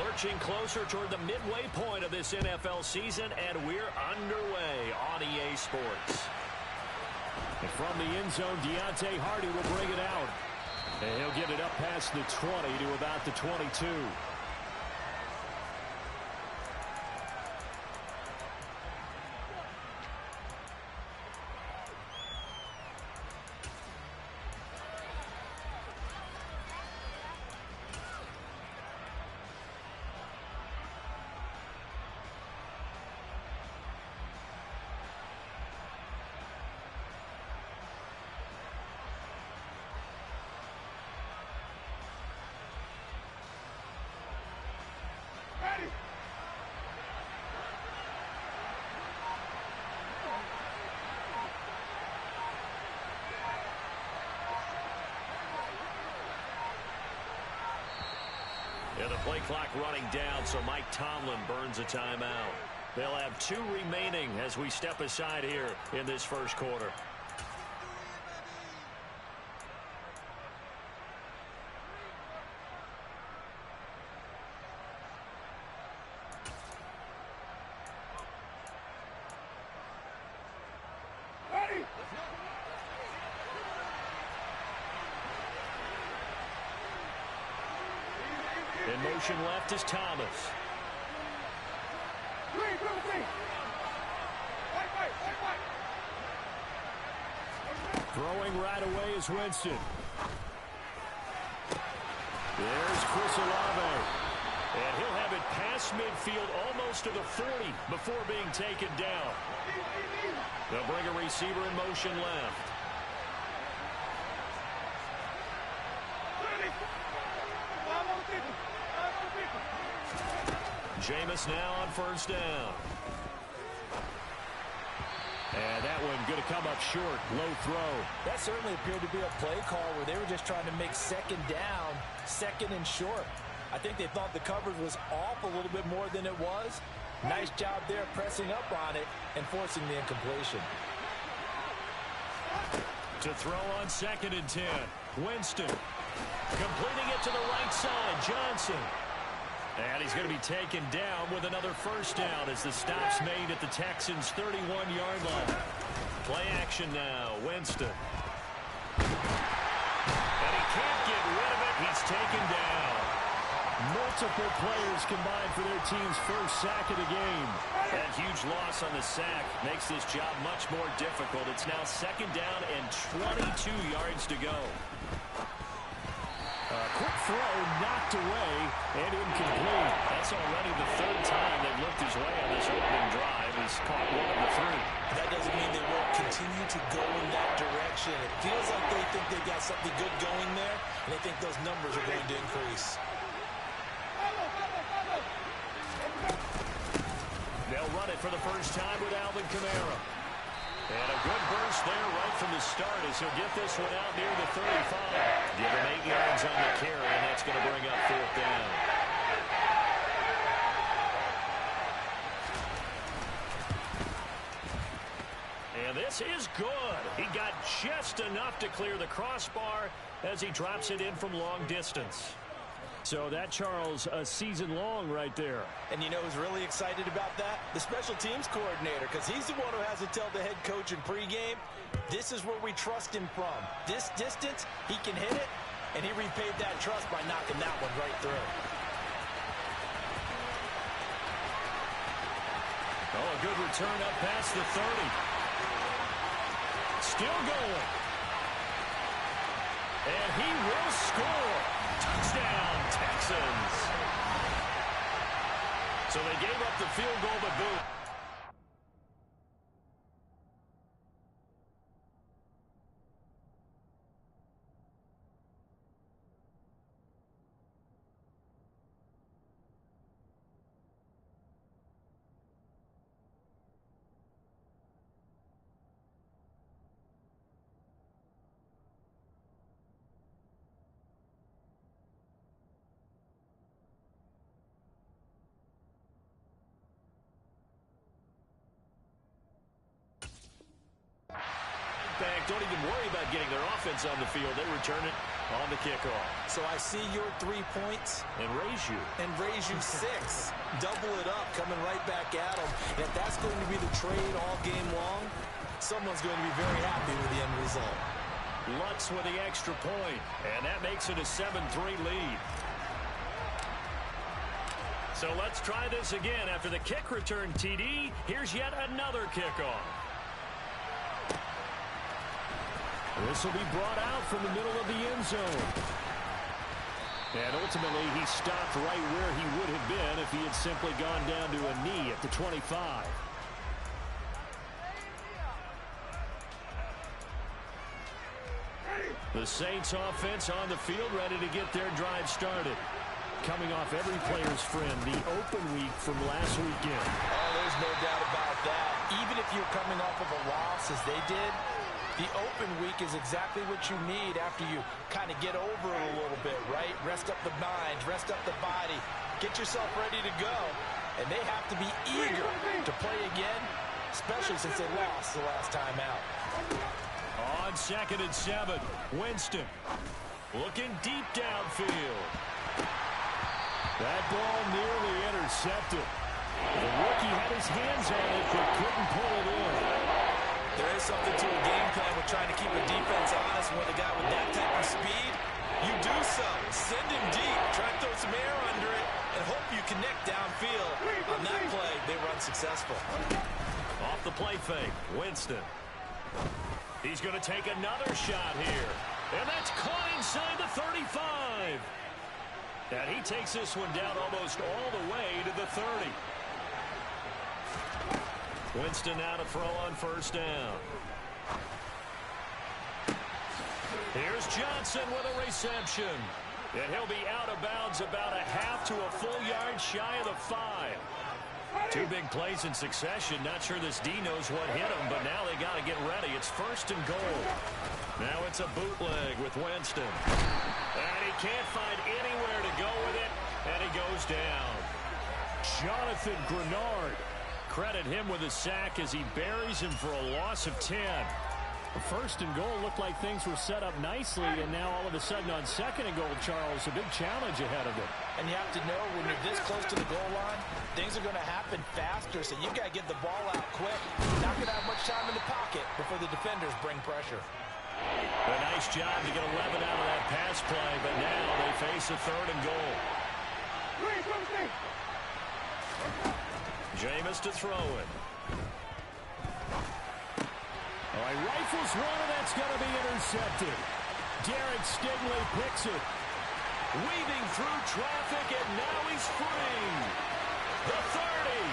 Lurching closer toward the midway point of this NFL season, and we're underway on EA Sports. And from the end zone, Deontay Hardy will bring it out. And he'll get it up past the 20 to about the 22. Yeah, the play clock running down, so Mike Tomlin burns a timeout. They'll have 2 remaining as we step aside here in this first quarter. In motion left is Thomas. Throwing right away is Winston. There's Chris Olave. And he'll have it past midfield almost to the 40 before being taken down. They'll bring a receiver in motion left. Jameis now on first down. And that one going to come up short. Low throw. That certainly appeared to be a play call where they were just trying to make second down, second and short. I think they thought the coverage was off a little bit more than it was. Nice job there pressing up on it and forcing the incompletion. To throw on 2nd and 10. Winston. Completing it to the right side. Johnson. And he's going to be taken down with another first down as the stop's made at the Texans' 31-yard line. Play action now. Winston. And he can't get rid of it. He's taken down. Multiple players combined for their team's first sack of the game. That huge loss on the sack makes this job much more difficult. It's now 2nd down and 22 yards to go. Quick throw knocked away and incomplete. That's already the 3rd time they've looked his way on this opening drive. He's caught 1 of the 3. That doesn't mean they won't continue to go in that direction. It feels like they think they've got something good going there, and they think those numbers are going to increase. They'll run it for the first time with Alvin Kamara. And a good burst there right from the start as he'll get this one out near the 35. Give him 8 yards on the carry, and that's going to bring up 4th down. And this is good. He got just enough to clear the crossbar as he drops it in from long distance. So that, Charles, a season long right there. And you know who's really excited about that? The special teams coordinator, because he's the one who has to tell the head coach in pregame, this is where we trust him from. This distance, he can hit it, and he repaid that trust by knocking that one right through. Oh, a good return up past the 30. Still going. And he will score. Touchdown, Texans. So they gave up the field goal, but boom. Don't even worry about getting their offense on the field. They return it on the kickoff. So I see your 3 points. And raise you. And raise you 6. Double it up, coming right back at them. And if that's going to be the trade all game long, someone's going to be very happy with the end result. Lutz with the extra point, and that makes it a 7-3 lead. So let's try this again. After the kick return TD, here's yet another kickoff. This will be brought out from the middle of the end zone. And ultimately, he stopped right where he would have been if he had simply gone down to a knee at the 25. The Saints offense on the field, ready to get their drive started. Coming off every player's friend, the open week from last weekend. Oh, there's no doubt about that. Even if you're coming off of a loss as they did, the open week is exactly what you need after you kind of get over it a little bit, right? Rest up the mind, rest up the body, get yourself ready to go. And they have to be eager to play again, especially since they lost the last time out. On 2nd and 7, Winston looking deep downfield. That ball nearly intercepted. The rookie had his hands on it but couldn't pull it in. There is something to a game plan with trying to keep a defense honest when a guy with that type of speed, you do so. Send him deep, try to throw some air under it, and hope you connect downfield. On that play, they were unsuccessful. Off the play fake, Winston. He's going to take another shot here. And that's caught inside the 35. And he takes this one down almost all the way to the 30. Winston now to throw on 1st down. Here's Johnson with a reception. And he'll be out of bounds about a half to a full yard shy of the 5. 2 big plays in succession. Not sure this D knows what hit him, but now they got to get ready. It's 1st and goal. Now it's a bootleg with Winston. And he can't find anywhere to go with it, and he goes down. Jonathan Grenard. Credit him with a sack as he buries him for a loss of 10. The 1st and goal looked like things were set up nicely, and now all of a sudden on 2nd and goal, Charles, a big challenge ahead of him. And you have to know when you're this close to the goal line, things are going to happen faster, so you've got to get the ball out quick. You're not going to have much time in the pocket before the defenders bring pressure. A nice job to get 11 out of that pass play, but now they face a 3rd and goal. Jameis to throw it. All right, rifles one, and that's going to be intercepted. Derek Stingley picks it. Weaving through traffic, and now he's free. The 30,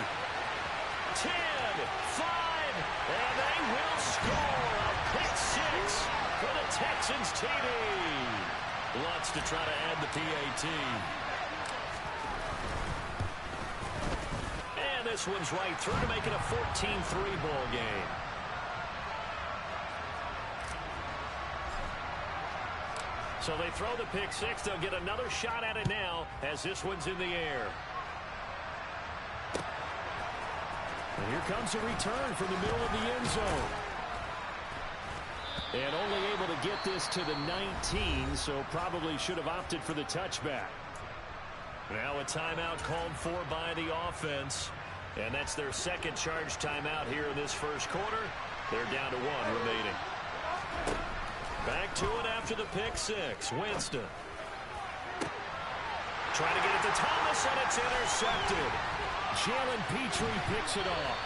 10, 5, and they will score a pick 6 for the Texans TD. Lutz to try to add the PAT. And this one's right through to make it a 14-3 ball game. So they throw the pick 6. They'll get another shot at it now as this one's in the air. And here comes a return from the middle of the end zone. And only able to get this to the 19, so probably should have opted for the touchback. Now a timeout called for by the offense. And that's their 2nd charge timeout here in this 1st quarter. They're down to 1 remaining. Back to it after the pick 6. Winston. Trying to get it to Thomas, and it's intercepted. Jalen Petrie picks it off.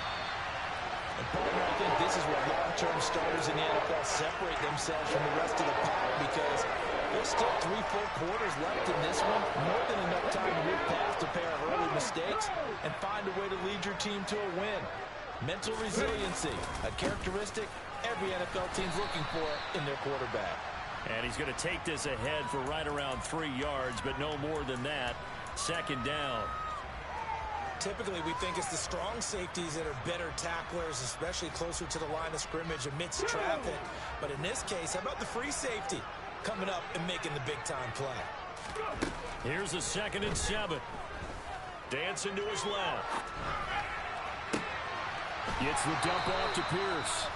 And partner, I think this is where long-term starters in the NFL separate themselves from the rest of the pack, because there's still 3 full quarters left in this one. More than enough time to move past a pair of early mistakes and find a way to lead your team to a win. Mental resiliency, a characteristic every NFL team's looking for in their quarterback. And he's going to take this ahead for right around 3 yards, but no more than that. 2nd down. Typically, we think it's the strong safeties that are better tacklers, especially closer to the line of scrimmage amidst traffic. But in this case, how about the free safety coming up and making the big-time play? Here's a 2nd and 7. Dancing to his left. Gets the dump off to Pierce.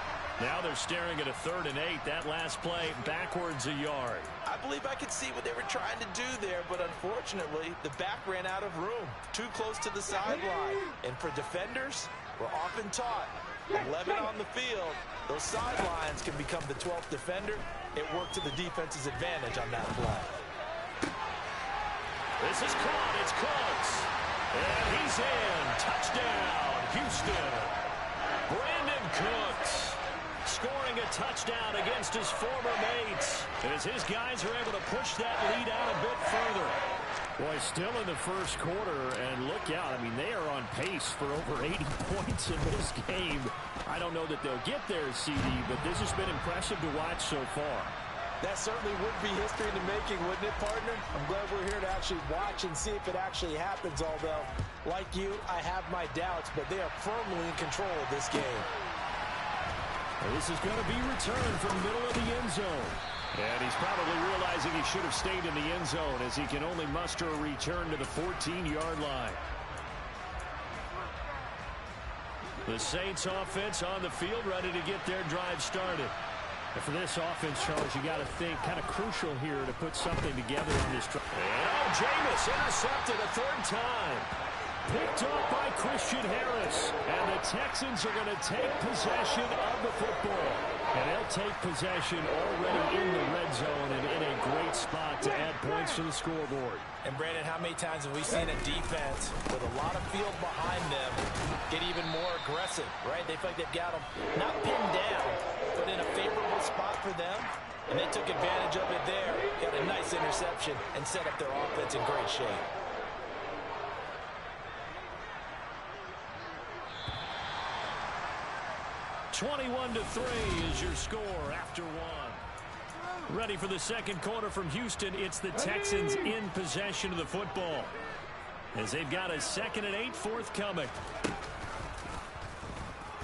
Now they're staring at a 3rd and 8. That last play backwards a yard. I believe I could see what they were trying to do there, but unfortunately, the back ran out of room, too close to the sideline. And for defenders, we're often taught 11 on the field, those sidelines can become the 12th defender. It worked to the defense's advantage on that play. This is caught. It's Cooks. And he's in. Touchdown, Houston. Brandon Cooks scoring a touchdown against his former mates as his guys are able to push that lead out a bit further. Boy, still in the first quarter, and look out. I mean, they are on pace for over 80 points in this game. I don't know that they'll get there, CD, but this has been impressive to watch so far. That certainly would be history in the making, wouldn't it, partner? I'm glad we're here to actually watch and see if it actually happens, although, like you, I have my doubts, but they are firmly in control of this game. This is going to be returned from middle of the end zone. And he's probably realizing he should have stayed in the end zone as he can only muster a return to the 14-yard line. The Saints offense on the field, ready to get their drive started. And for this offense, Charles, you got to think kind of crucial here to put something together on this drive. And Jameis intercepted a third time. Picked up by Christian Harris. And the Texans are going to take possession of the football. And they'll take possession already in the red zone and in a great spot to add points to the scoreboard. And, Brandon, how many times have we seen a defense with a lot of field behind them get even more aggressive, right? They feel like they've got them not pinned down, but in a favorable spot for them. And they took advantage of it there, got a nice interception, and set up their offense in great shape. (21-3) is your score after one. Ready for the second quarter from Houston. It's the Texans in possession of the football as they've got a 2nd and 8 forthcoming.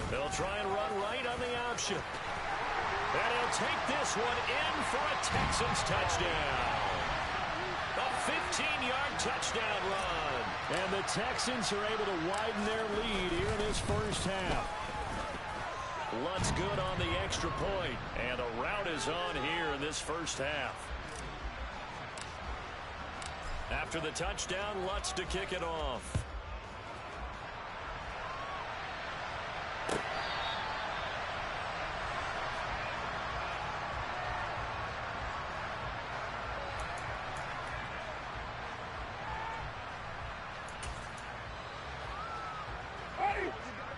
They'll try and run right on the option. And he'll take this one in for a Texans touchdown. A 15-yard touchdown run. And the Texans are able to widen their lead here in this first half. Lutz good on the extra point, and a rout is on here in this first half. After the touchdown, Lutz to kick it off.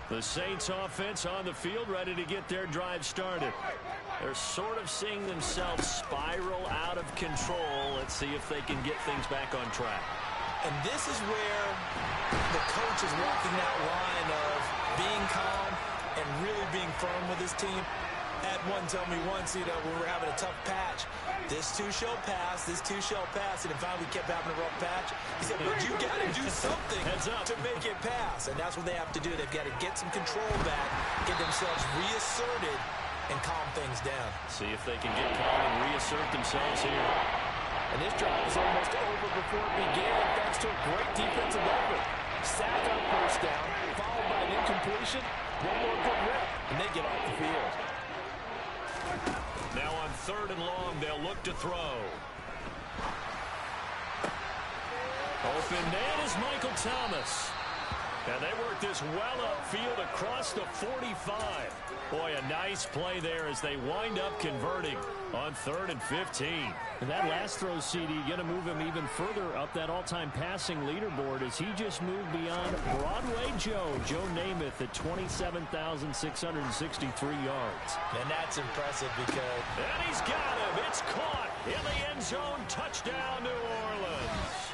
The Saints offense on the field, ready to get their drive started. They're sort of seeing themselves spiral out of control. Let's see if they can get things back on track. And this is where the coach is walking that line of being calm and really being firm with his team. Had one tell me once, when we were having a tough patch, this too shall pass, this too shall pass. And finally we kept having a rough patch. He said, but you got to do something to make it pass. And that's what they have to do. They've got to get some control back, get themselves reasserted, and calm things down. See if they can get calm and reassert themselves here. And this drive was almost over before it began, thanks to a great defensive effort. Sack on first down, followed by an incompletion, one more good rep, and they get off the field. Now on 3rd and long, they'll look to throw. Open man is Michael Thomas. And they work this well upfield across the 45. Boy, a nice play there as they wind up converting on 3rd and 15. And that last throw, CD, going to move him even further up that all-time passing leaderboard as he just moved beyond Broadway Joe Namath at 27,663 yards. And that's impressive because... And he's got him. It's caught in the end zone. Touchdown, New Orleans.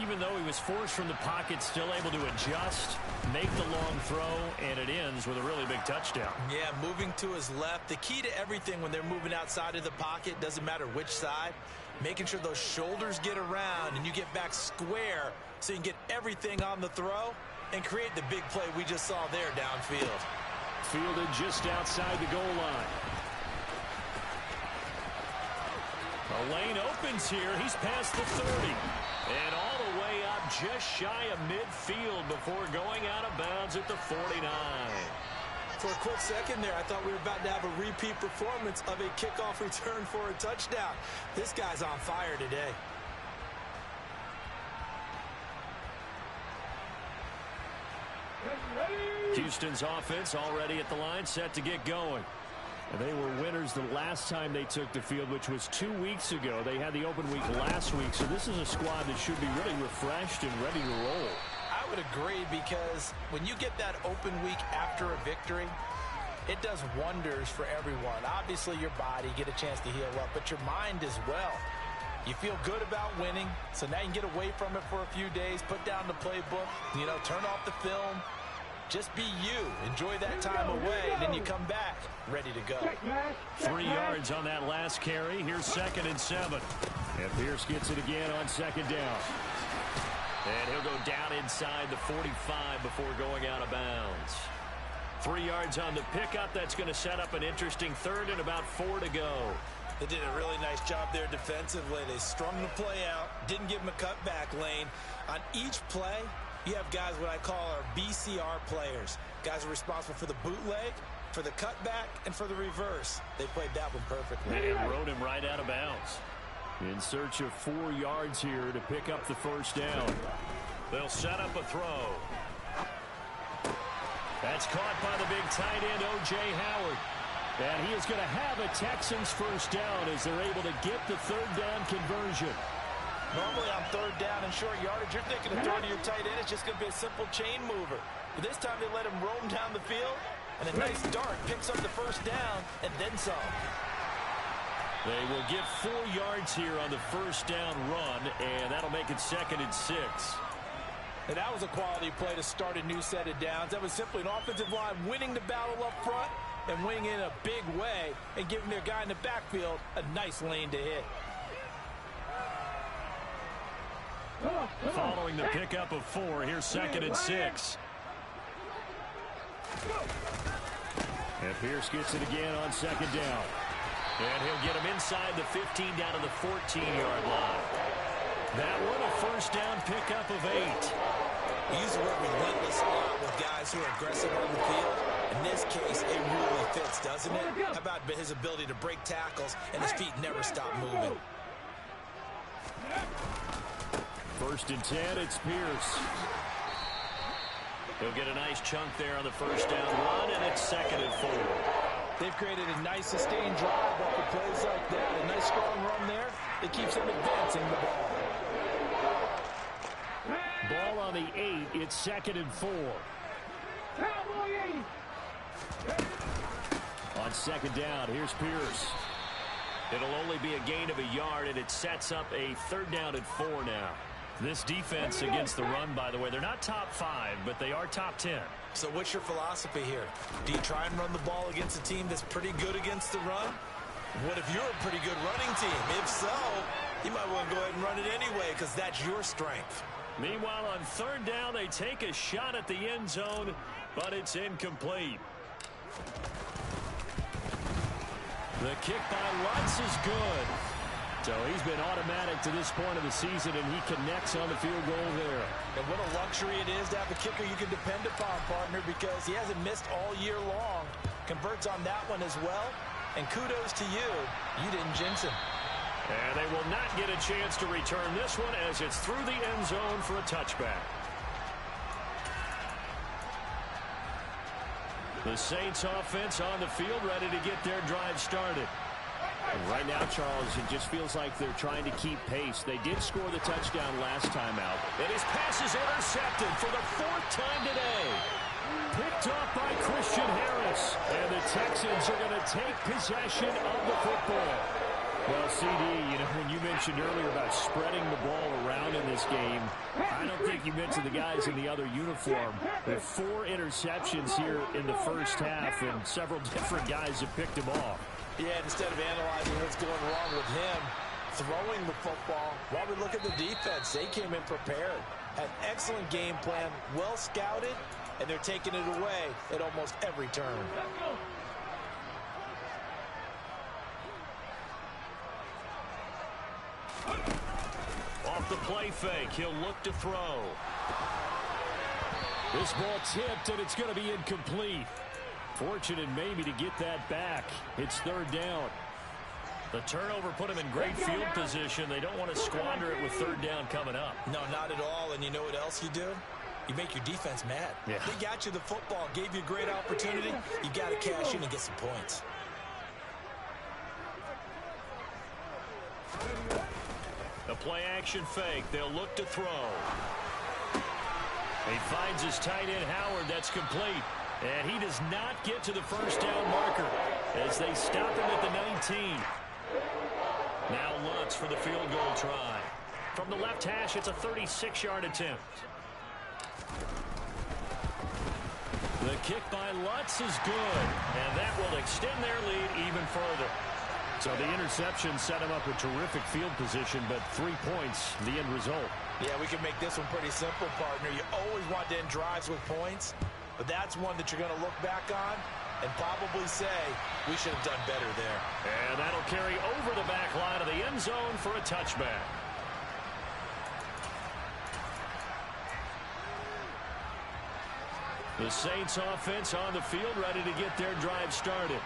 Even though he was forced from the pocket, still able to adjust, make the long throw, and it ends with a really big touchdown. Yeah, moving to his left. The key to everything when they're moving outside of the pocket, doesn't matter which side, making sure those shoulders get around and you get back square so you can get everything on the throw and create the big play we just saw there downfield. Fielded just outside the goal line. The lane opens here. He's past the 30. And all the way up just shy of midfield before going out of bounds at the 49. For a quick second there, I thought we were about to have a repeat performance of a kickoff return for a touchdown. This guy's on fire today. Houston's offense already at the line, set to get going. And they were winners the last time they took the field, which was 2 weeks ago. They had the open week last week, so this is a squad that should be really refreshed and ready to roll. I would agree, because when you get that open week after a victory, it does wonders for everyone. Obviously, your body, get a chance to heal up, but your mind as well. You feel good about winning, so now you can get away from it for a few days, put down the playbook, turn off the film. Just be you. Enjoy that time away, and then you come back ready to go. 3 yards on that last carry. Here's 2nd and 7. And Pierce gets it again on 2nd down. And he'll go down inside the 45 before going out of bounds. 3 yards on the pickup. That's going to set up an interesting 3rd and about 4 to go. They did a really nice job there defensively. They strung the play out, didn't give him a cutback lane. On each play, you have guys what I call our BCR players. Guys are responsible for the bootleg, for the cutback, and for the reverse. They played that one perfectly. And rode him right out of bounds. In search of 4 yards here to pick up the 1st down. They'll set up a throw. That's caught by the big tight end, O.J. Howard. And he is going to have a Texans 1st down as they're able to get the 3rd down conversion. Normally on 3rd down and short yardage, you're thinking of throwing to your tight end. It's just going to be a simple chain mover. But this time they let him roam down the field, and a nice dart picks up the 1st down and then some. They will get 4 yards here on the 1st down run, and that'll make it 2nd and 6. And that was a quality play to start a new set of downs. That was simply an offensive line winning the battle up front and winning in a big way and giving their guy in the backfield a nice lane to hit. Following the pickup of 4, here's 2nd and 6. And Pierce gets it again on 2nd down. And he'll get him inside the 15 down to the 14-yard line. That one a 1st down pickup of 8. We use the word relentless a lot with guys who are aggressive on the field. In this case, it really fits, doesn't it? How about his ability to break tackles and his feet never stop moving? 1st and 10, it's Pierce. He'll get a nice chunk there on the 1st down run, and it's 2nd and 4. They've created a nice sustained drive off of plays like that. A nice strong run there. It keeps them advancing the ball. Ball on the 8. It's 2nd and 4. On 2nd down, here's Pierce. It'll only be a gain of a yard, and it sets up a 3rd down and 4 now. This defense against the run, by the way, they're not top 5, but they are top 10. So what's your philosophy here? Do you try and run the ball against a team that's pretty good against the run? What if you're a pretty good running team? If so, you might want to go ahead and run it anyway because that's your strength. Meanwhile, on 3rd down, they take a shot at the end zone, but it's incomplete. The kick by Lutz is good. So he's been automatic to this point of the season, and he connects on the field goal there. And what a luxury it is to have a kicker you can depend upon, partner, because he hasn't missed all year long. Converts on that one as well. And kudos to you. You didn't jinx him. And they will not get a chance to return this one as it's through the end zone for a touchback. The Saints offense on the field ready to get their drive started. And right now, Charles, it just feels like they're trying to keep pace. They did score the touchdown last time out. And his pass is intercepted for the 4th time today. Picked off by Christian Harris. And the Texans are going to take possession of the football. Well, CD, when you mentioned earlier about spreading the ball around in this game, I don't think you mentioned the guys in the other uniform. There are 4 interceptions here in the first half, and several different guys have picked them off. Yeah, instead of analyzing what's going wrong with him, throwing the football, while we look at the defense, they came in prepared. Had an excellent game plan, well scouted, and they're taking it away at almost every turn. Off the play fake, he'll look to throw. This ball tipped, and it's going to be incomplete. Fortunate maybe to get that back. It's third down. The turnover put him in great field position. They don't want to squander it with third down coming up. No, not at all. And you know what else you do? You make your defense mad. Yeah. They got you the football, gave you a great opportunity. You got to cash in and get some points. A play-action fake. They'll look to throw. He finds his tight end, Howard. That's complete. And he does not get to the first down marker as they stop him at the 19. Now Lutz for the field goal try. From the left hash, it's a 36-yard attempt. The kick by Lutz is good, and that will extend their lead even further. So the interception set him up a terrific field position, but 3 points, the end result. Yeah, we can make this one pretty simple, partner. You always want to end drives with points, but that's one that you're going to look back on and probably say, we should have done better there. And that'll carry over the back line of the end zone for a touchback. The Saints offense on the field, ready to get their drive started.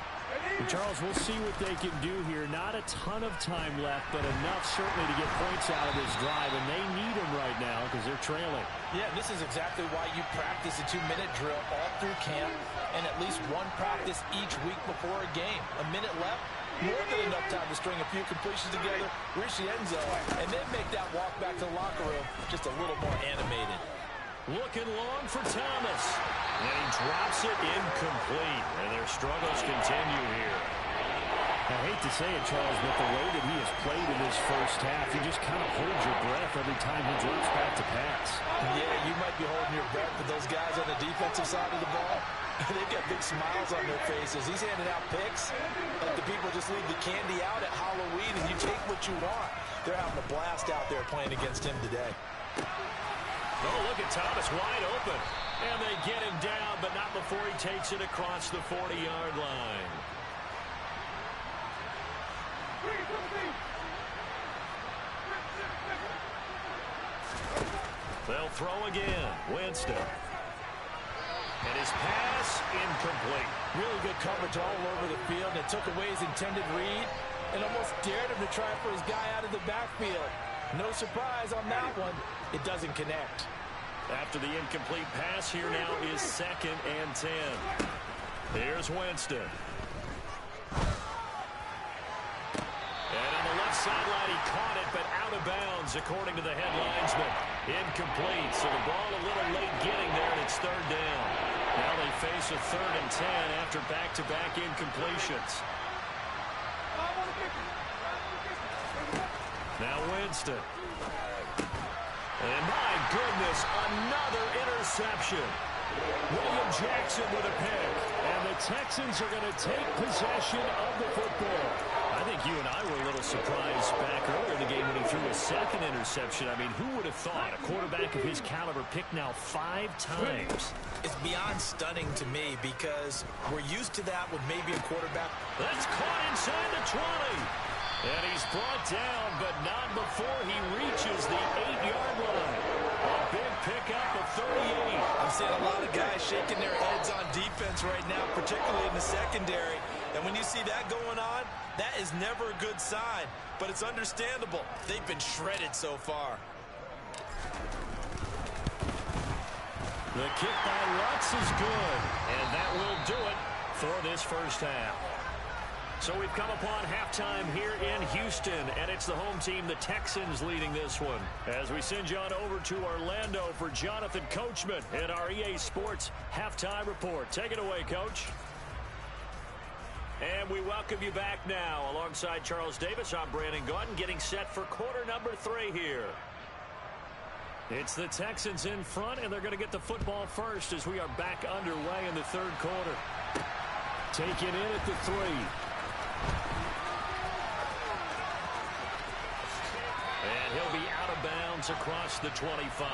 And Charles, we'll see what they can do here. Not a ton of time left, but enough certainly to get points out of this drive, and they need them right now because they're trailing. Yeah, this is exactly why you practice a 2-minute drill all through camp and at least one practice each week before a game. A minute left, more than enough time to string a few completions together, reach the end zone, and then make that walk back to the locker room just a little more animated. Looking long for Thomas. And he drops it incomplete. And their struggles continue here. I hate to say it, Charles, but the way that he has played in this first half, you just kind of hold your breath every time he drops back to pass. Yeah, you might be holding your breath, but those guys on the defensive side of the ball, they've got big smiles on their faces. He's handing out picks like the people just leave the candy out at Halloween and you take what you want. They're having a blast out there playing against him today. Oh, look at Thomas wide open. And they get him down, but not before he takes it across the 40-yard line. They'll throw again. Winston. And his pass incomplete. Really good coverage all over the field. It took away his intended read and almost dared him to try for his guy out of the backfield. No surprise on that one. It doesn't connect. After the incomplete pass, here now is 2nd and 10. Here's Winston. And on the left sideline, he caught it, but out of bounds, according to the head linesman. Incomplete, so the ball a little late getting there, and it's third down. Now they face a 3rd and 10 after back-to-back incompletions. Now Winston. And my goodness, another interception. William Jackson with a pick. And the Texans are going to take possession of the football. I think you and I were a little surprised back earlier in the game when he threw a 2nd interception. I mean, who would have thought a quarterback of his caliber picked now 5 times? It's beyond stunning to me because we're used to that with maybe a quarterback. That's caught inside the 20. And he's brought down, but not before he reaches the 8-yard line. A big pickup of 38. I'm seeing a lot of guys shaking their heads on defense right now, particularly in the secondary. And when you see that going on, that is never a good sign. But it's understandable. They've been shredded so far. The kick by Lutz is good. And that will do it for this first half. So we've come upon halftime here in Houston, and it's the home team, the Texans, leading this one. As we send you on over to Orlando for Jonathan Coachman in our EA Sports Halftime Report. Take it away, Coach. And we welcome you back now. Alongside Charles Davis, I'm Brandon Gaudin, getting set for quarter number 3 here. It's the Texans in front, and they're going to get the football first as we are back underway in the third quarter. Taken in at the 3. And he'll be out of bounds across the 25.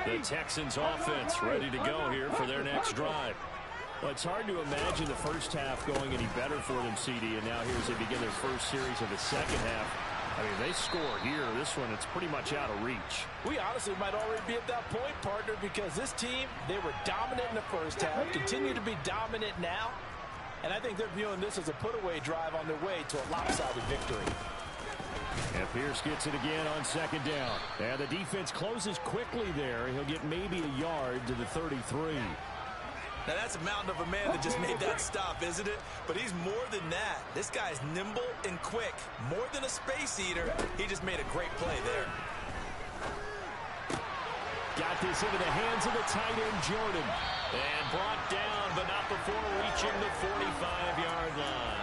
The Texans offense ready to go here for their next drive. Well, it's hard to imagine the first half going any better for them, CD, and now here as they begin their first series of the second half. I mean, they score here. This one, it's pretty much out of reach. We honestly might already be at that point, partner, because this team, they were dominant in the first half, continue to be dominant now, and I think they're viewing this as a put-away drive on their way to a lopsided victory. And Pierce gets it again on second down. And the defense closes quickly there. He'll get maybe a yard to the 33. Now, that's a mountain of a man that just made that stop, isn't it? But he's more than that. This guy's nimble and quick. More than a space eater. He just made a great play there. Got this into the hands of the tight end, Jordan. And brought down, but not before reaching the 45-yard line.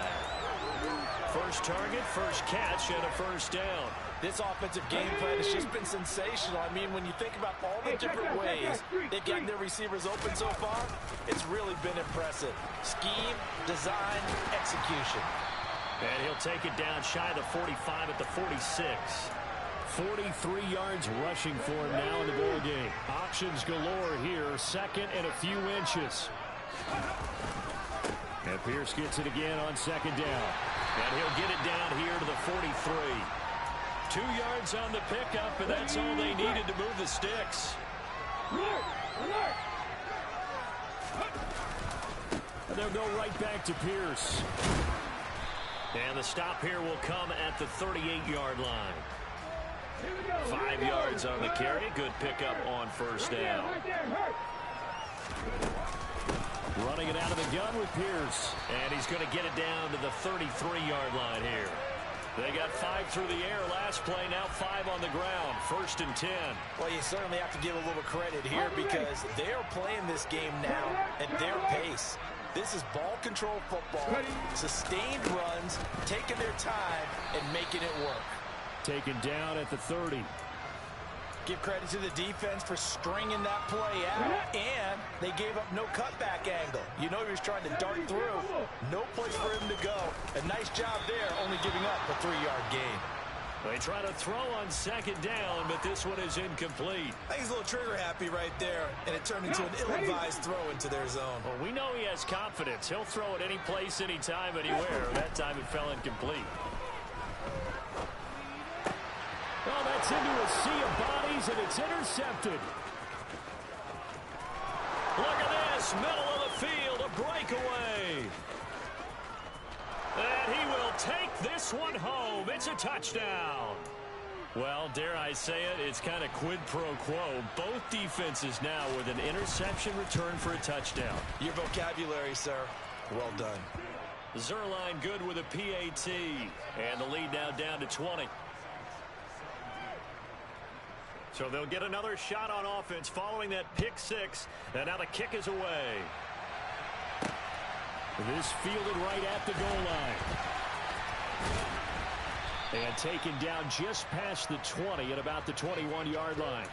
First target, first catch, and a first down. This offensive game plan has just been sensational. I mean, when you think about all the different ways they've gotten their receivers open so far, it's really been impressive. Scheme, design, execution. And he'll take it down shy of the 45 at the 46. 43 yards rushing for him now in the ball game. Options galore here, second and a few inches. And Pierce gets it again on second down. And he'll get it down here to the 43. 2 yards on the pickup, and that's all they needed to move the sticks. And they'll go right back to Pierce. And the stop here will come at the 38-yard line. 5 yards on the carry. Good pickup on first down. Running it out of the gun with Pierce. And he's going to get it down to the 33-yard line here. They got 5 through the air last play, now 5 on the ground. First and 10. Well, you certainly have to give a little credit here because they are playing this game now at their pace. This is ball control football, sustained runs, taking their time and making it work. Taken down at the 30. Give credit to the defense for stringing that play out, and they gave up no cutback angle. You know he was trying to dart through. No place for him to go. A nice job there, only giving up a 3-yard gain. They try to throw on second down, but this one is incomplete. I think he's a little trigger happy right there, and it turned into an ill-advised throw into their zone. Well, we know he has confidence. He'll throw it any place, anytime, anywhere. That time it fell incomplete. Oh, that's into a sea of bodies, and it's intercepted. Look at this, middle of the field, a breakaway. And he will take this one home. It's a touchdown. Well, dare I say it, it's kind of quid pro quo. Both defenses now with an interception return for a touchdown. Your vocabulary, sir. Well done. Zerline good with a PAT. And the lead now down to 20. So they'll get another shot on offense following that pick six. And now the kick is away. This fielded right at the goal line. And taken down just past the 20 at about the 21-yard line.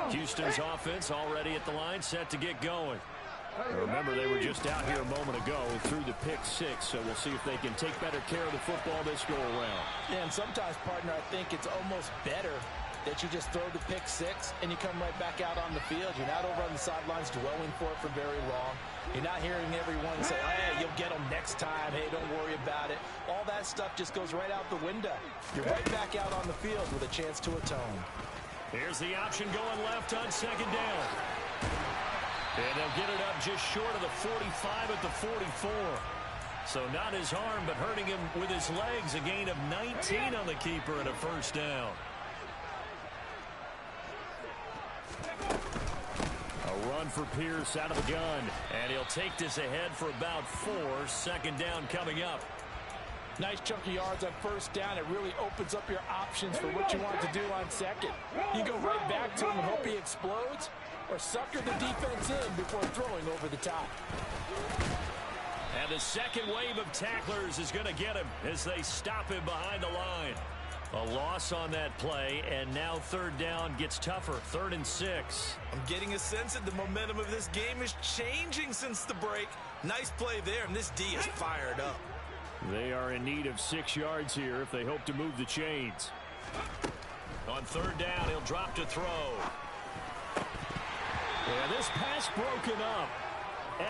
Houston's offense already at the line, set to get going. Remember, they were just out here a moment ago through the pick six, so we'll see if they can take better care of the football this go-around. Yeah, and sometimes, partner, I think it's almost better that you just throw the pick six and you come right back out on the field. You're not over on the sidelines dwelling for it for very long. You're not hearing everyone say, hey, you'll get them next time. Hey, don't worry about it. All that stuff just goes right out the window. You're right back out on the field with a chance to atone. Here's the option going left on second down. And they'll get it up just short of the 45 at the 44. So not his arm, but hurting him with his legs. A gain of 19 on the keeper and a first down. A run for Pierce out of the gun. And he'll take this ahead for about 4. Second down coming up. Nice chunk of yards on first down. It really opens up your options for what you want to do on second. You go right back to him and hope he explodes, or sucker the defense in before throwing over the top. And the second wave of tacklers is going to get him as they stop him behind the line. A loss on that play, and now third down gets tougher. 3rd and 6. I'm getting a sense that the momentum of this game is changing since the break. Nice play there, and this D is fired up. They are in need of 6 yards here if they hope to move the chains. On third down, he'll drop to throw. Yeah, this pass broken up.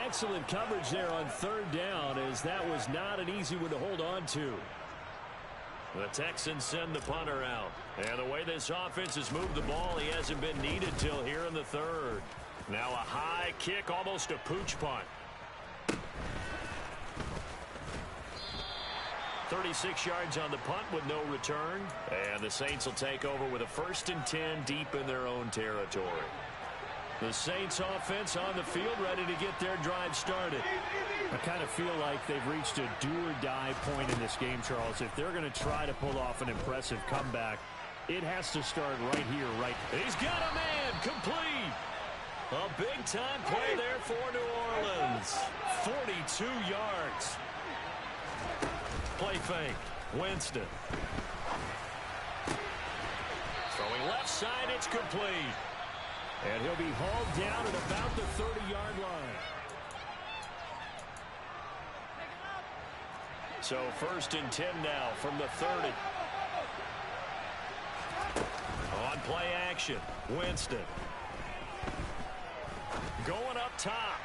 Excellent coverage there on third down, as that was not an easy one to hold on to. The Texans send the punter out. And the way this offense has moved the ball, he hasn't been needed till here in the third. Now a high kick, almost a pooch punt. 36 yards on the punt with no return. And the Saints will take over with a 1st and 10 deep in their own territory. The Saints offense on the field, ready to get their drive started. I kind of feel like they've reached a do-or-die point in this game, Charles. If they're going to try to pull off an impressive comeback, it has to start right here, right. He's got a man, complete. A big-time play there for New Orleans. 42 yards. Play fake. Winston. Throwing left side, it's complete. And he'll be hauled down at about the 30-yard line. So 1st and 10 now from the 30. On play action, Winston. Going up top.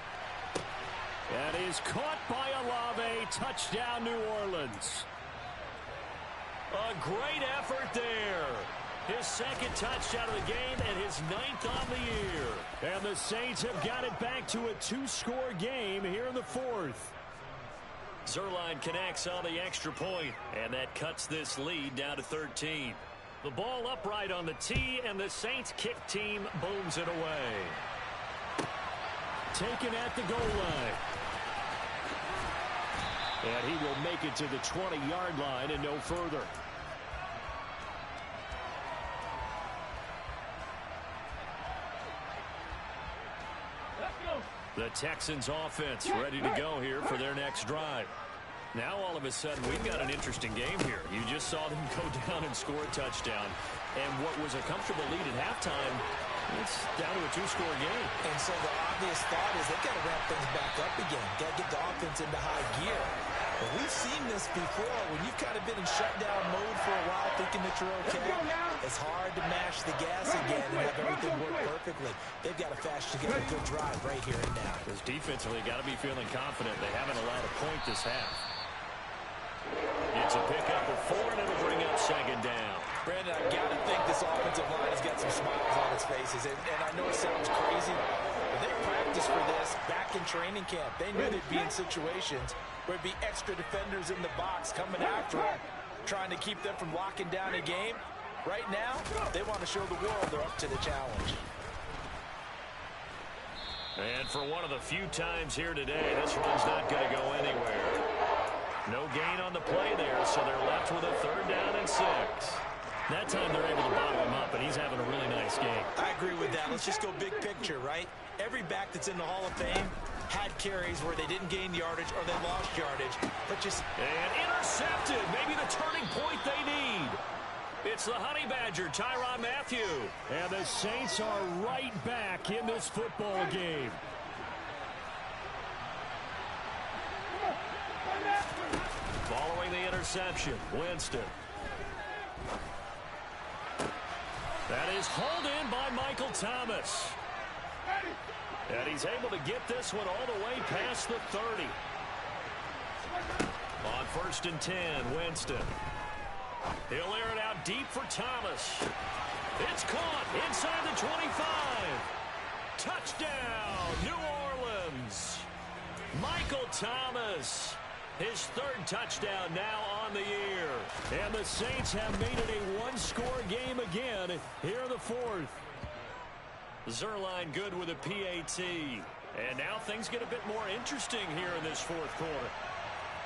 That is caught by Olave. Touchdown, New Orleans. A great effort there. His 2nd touchdown of the game and his 9th on the year. And the Saints have got it back to a 2-score game here in the 4th. Zerline connects on the extra point, and that cuts this lead down to 13. The ball upright on the tee, and the Saints kick team booms it away. Taken at the goal line. And he will make it to the 20-yard line and no further. The Texans offense ready to go here for their next drive. Now all of a sudden we've got an interesting game here. You just saw them go down and score a touchdown. And what was a comfortable lead at halftime, it's down to a 2-score game. And so the obvious thought is they've got to ramp things back up again. Got to get the offense into high gear. But we've seen this before. When you've kind of been in shutdown mode for a while thinking that you're okay, it's hard to mash the gas again and have everything work perfectly. They've got to fast together a good drive right here and now. Because defensively, got to be feeling confident. They haven't allowed a point this half. It's a pickup of 4, and it'll bring up 2nd down. Brandon, I've got to think this offensive line has got some smiles on its faces. And I know it sounds crazy, but they practiced for this back in training camp. They knew they'd be in situations where it'd be extra defenders in the box coming after them, trying to keep them from locking down a game. Right now, they want to show the world they're up to the challenge. And for one of the few times here today, this run's not going to go anywhere. No gain on the play there, so they're left with a 3rd down and 6. That time they're able to bottle him up, and he's having a really nice game. I agree with that. Let's just go big picture, right? Every back that's in the Hall of Fame had carries where they didn't gain yardage or they lost yardage. But just... And intercepted. Maybe the turning point they need. It's the Honey Badger, Tyrann Mathieu. And the Saints are right back in this football game. Following the interception, Winston. That is hauled in by Michael Thomas. And he's able to get this one all the way past the 30. On 1st and 10, Winston. He'll air it out deep for Thomas. It's caught inside the 25. Touchdown, New Orleans. Michael Thomas. His 3rd touchdown now on the year. And the Saints have made it a 1-score game again here in the 4th. Zerline good with a PAT. And now things get a bit more interesting here in this 4th quarter.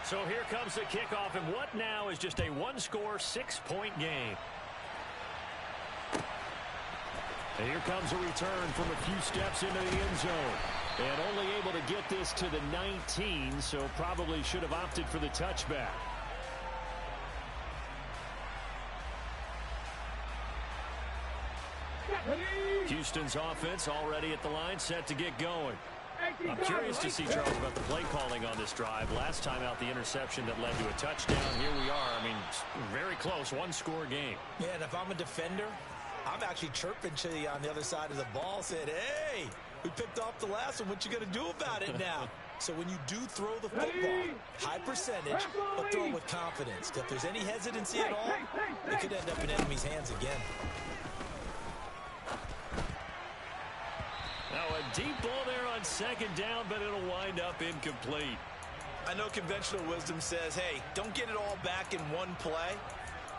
So here comes the kickoff, and what now is just a 1-score, 6-point game. And here comes a return from a few steps into the end zone. And only able to get this to the 19, so probably should have opted for the touchback. Houston's offense already at the line, set to get going. I'm curious to see, Charles, about the play calling on this drive. Last time out, the interception that led to a touchdown. Here we are. I mean, very close, 1-score game. Yeah, and if I'm a defender, I'm actually chirping to you on the other side of the ball, said, hey, we picked off the last one. What you going to do about it now? So when you do throw the football, high percentage, but throw with confidence. If there's any hesitancy at all, it could end up in enemy's hands again. Now a deep ball there on second down, but it'll wind up incomplete. I know conventional wisdom says, hey, don't get it all back in one play.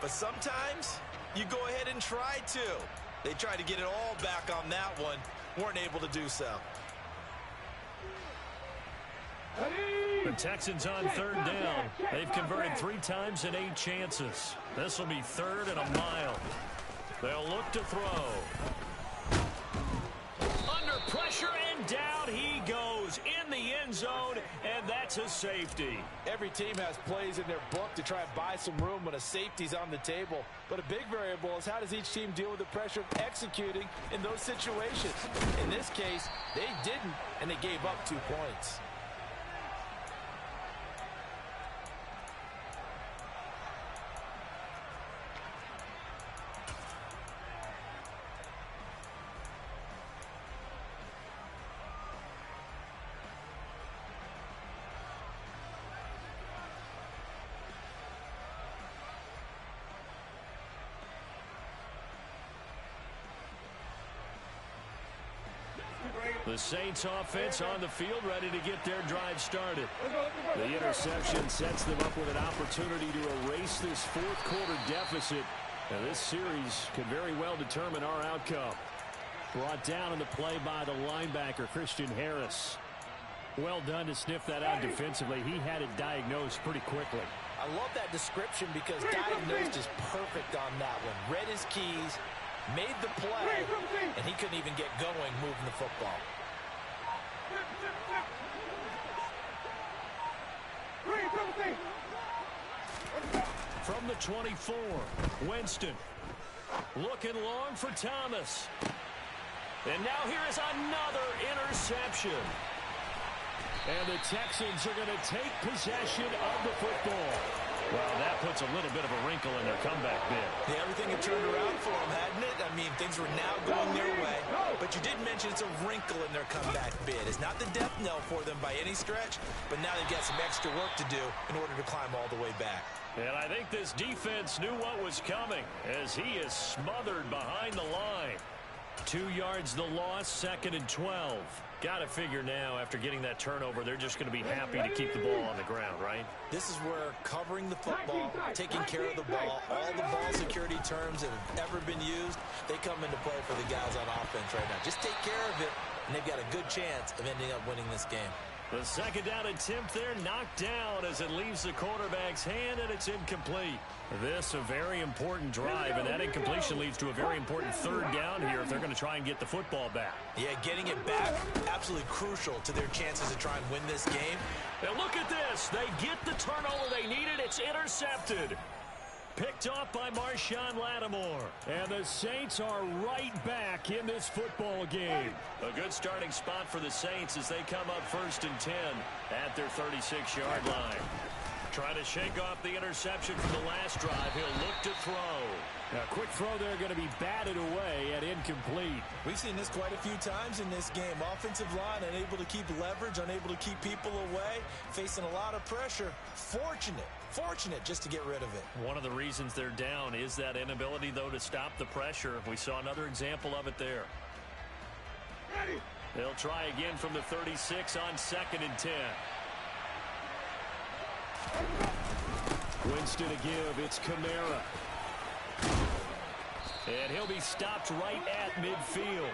But sometimes you go ahead and try to. They tried to get it all back on that one. Weren't able to do so. The Texans on third down. They've converted 3 times in 8 chances. This will be 3rd and a mile. They'll look to throw. Under pressure, and down he goes in the end zone, and that's a safety. Every team has plays in their book to try and buy some room when a safety's on the table. But a big variable is how does each team deal with the pressure of executing in those situations. In this case, they didn't, and they gave up 2 points. The Saints offense on the field, ready to get their drive started. The interception sets them up with an opportunity to erase this fourth quarter deficit. And this series could very well determine our outcome. Brought down in the play by the linebacker, Christian Harris. Well done to sniff that out defensively. He had it diagnosed pretty quickly. I love that description because diagnosed is perfect on that one. Read his keys, made the play, and he couldn't even get going moving the football. From the 24, Winston looking long for Thomas. And now here is another interception. And the Texans are going to take possession of the football. Well, that puts a little bit of a wrinkle in their comeback bid. Yeah, everything had turned around for them, hadn't it? I mean, things were now going their way. But you did mention it's a wrinkle in their comeback bid. It's not the death knell for them by any stretch, but now they've got some extra work to do in order to climb all the way back. And I think this defense knew what was coming as he is smothered behind the line. 2 yards the loss, 2nd and 12. Got to figure now, after getting that turnover, they're just going to be happy to keep the ball on the ground, right? This is where covering the football, taking care of the ball, all the ball security terms that have ever been used, they come into play for the guys on offense right now. Just take care of it, and they've got a good chance of ending up winning this game. The second down attempt there knocked down as it leaves the quarterback's hand, and it's incomplete. This a very important drive, and that incompletion leads to a very important 3rd down here if they're going to try and get the football back. Yeah, getting it back, absolutely crucial to their chances to try and win this game. Now look at this. They get the turnover they needed. It's intercepted. Picked off by Marshawn Lattimore. And the Saints are right back in this football game. A good starting spot for the Saints as they come up 1st and 10 at their 36-yard line. Trying to shake off the interception from the last drive. He'll look to throw. Now, quick throw there going to be batted away at incomplete. We've seen this quite a few times in this game. Offensive line unable to keep leverage, unable to keep people away, facing a lot of pressure. Fortunate just to get rid of it. One of the reasons they're down is that inability, though, to stop the pressure. We saw another example of it there. They'll try again from the 36 on 2nd and 10. Winston to give. It's Kamara. And he'll be stopped right at midfield.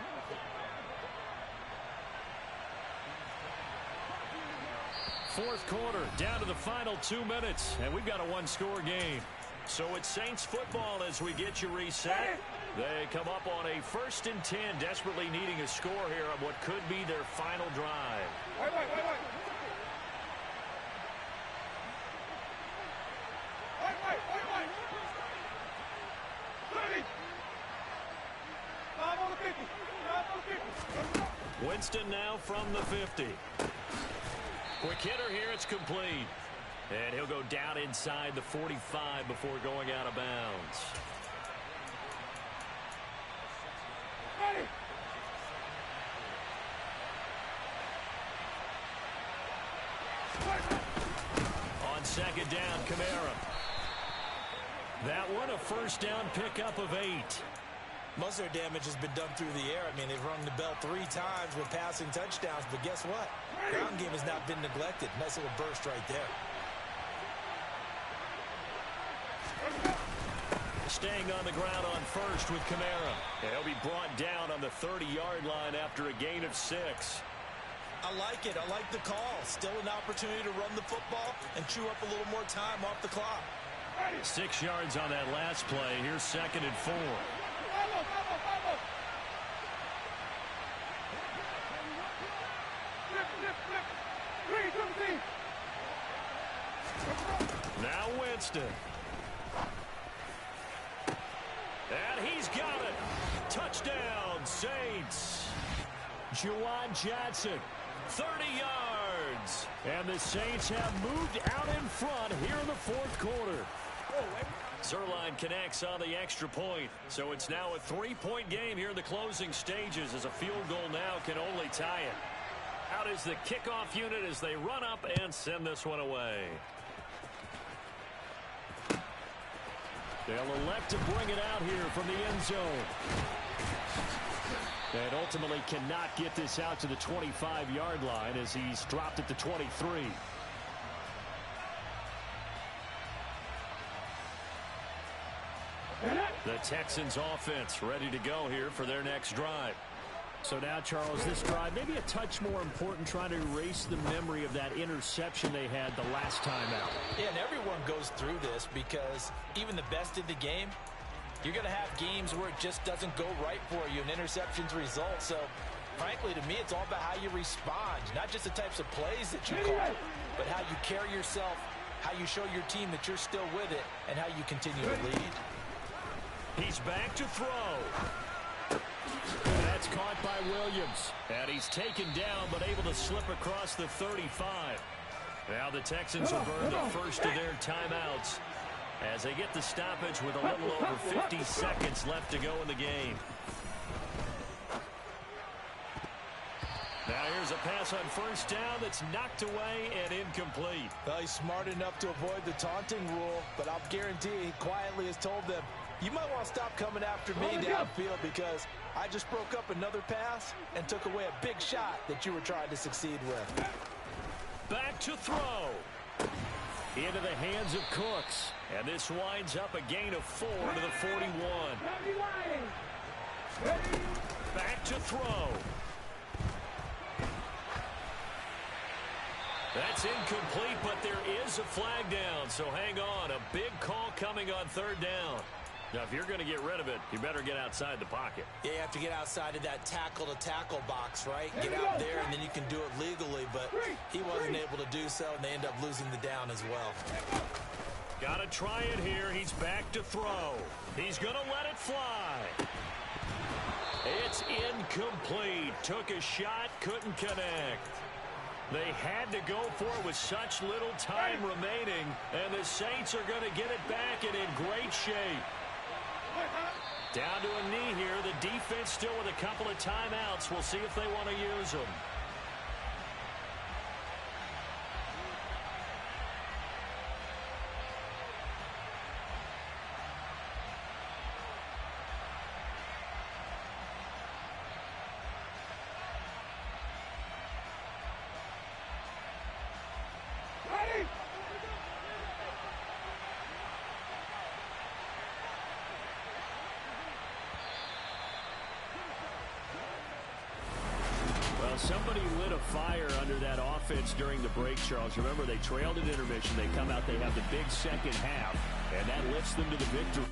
Fourth quarter, down to the final 2 minutes, and we've got a 1-score game. So it's Saints football as we get you reset. They come up on a 1st and 10, desperately needing a score here on what could be their final drive. Wait. Winston now from the 50. Quick hitter here, it's complete. And he'll go down inside the 45 before going out of bounds. it down, Kamara. That one a first down pickup of 8. Most of their damage has been done through the air. I mean, they've rung the bell 3 times with passing touchdowns, but guess what? Ground game has not been neglected. Nice little burst right there. Staying on the ground on first with Kamara. He'll be brought down on the 30-yard line after a gain of 6. I like it. I like the call. Still an opportunity to run the football and chew up a little more time off the clock. 6 yards on that last play. Here's 2nd and 4. Now Winston. And he's got it. Touchdown, Saints. Juwan Johnson, 30 yards. And the Saints have moved out in front here in the 4th quarter. Zerline connects on the extra point. So it's now a 3-point game here in the closing stages, as a field goal now can only tie it. Out is the kickoff unit as they run up and send this one away. They'll elect to bring it out here from the end zone. And ultimately cannot get this out to the 25-yard line as he's dropped at the 23. The Texans offense ready to go here for their next drive. So now, Charles, this drive maybe a touch more important, trying to erase the memory of that interception they had the last time out. Yeah, and everyone goes through this because even the best in the game, you're going to have games where it just doesn't go right for you, and interceptions result. So, frankly, to me, it's all about how you respond, not just the types of plays that you call, but how you carry yourself, how you show your team that you're still with it, and how you continue to lead. He's back to throw. That's caught by Williams. And he's taken down, but able to slip across the 35. Now the Texans will burn the first of their timeouts as they get the stoppage with a little over 50 seconds left to go in the game. Now here's a pass on first down that's knocked away and incomplete. Well, he's smart enough to avoid the taunting rule, but I'll guarantee he quietly has told them, you might want to stop coming after me downfield because I just broke up another pass and took away a big shot that you were trying to succeed with. Back to throw. Into the hands of Cooks. And this winds up a gain of 4 to the 41. Back to throw. That's incomplete, but there is a flag down, so hang on. A big call coming on 3rd down. Now, if you're going to get rid of it, you better get outside the pocket. Yeah, you have to get outside of that tackle-to-tackle box, right? Get out there, and then you can do it legally, but he wasn't able to do so, and they end up losing the down as well. Got to try it here. He's back to throw. He's going to let it fly. It's incomplete. Took a shot, couldn't connect. They had to go for it with such little time remaining, and the Saints are going to get it back and in great shape. Down to a knee here. The defense still with a couple of timeouts. We'll see if they want to use them. Somebody lit a fire under that offense during the break, Charles. Remember, they trailed at intermission. They come out, they have the big second half, and that lifts them to the victory.